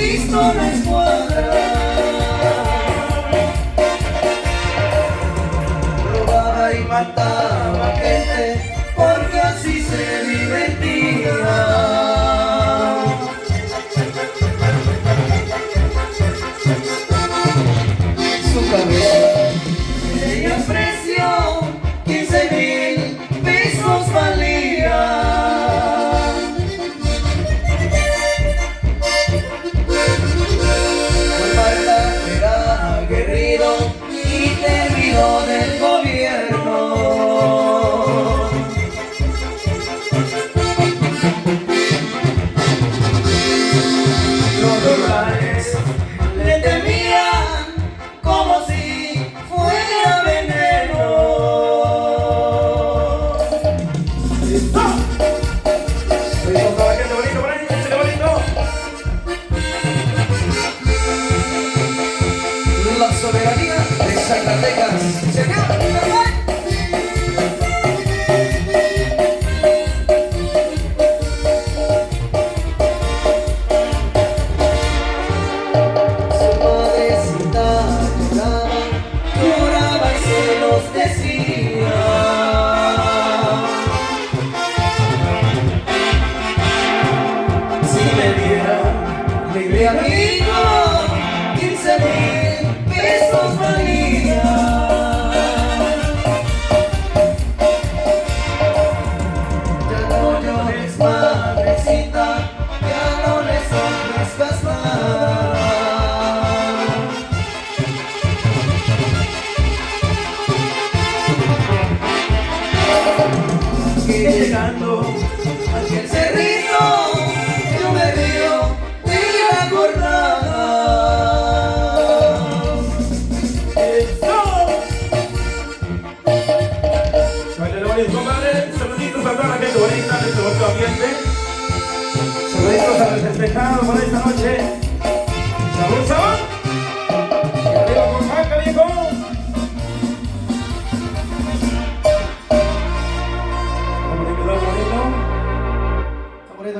visto la escuadra. Robaba y mataba gente porque así se divertía. Su cabeza tenía precio, 15,000 pesos valía. Y terminó del gobierno. Los rurales le temían como si fuera veneno. La soberanía de Zacatecas. Su madrecita lloraba y se los decía. Si me diera libre amigo, 15,000 pesos valía. Ya no llores, madrecita, ya no les ofrezcas nada. Y llegando a aquel cerrito, yo me río de la jornada. Compadre, saluditos a toda la gente bonita de este bonito ambiente. Saluditos a los despejados por esta noche. ¡Sabor, sabor!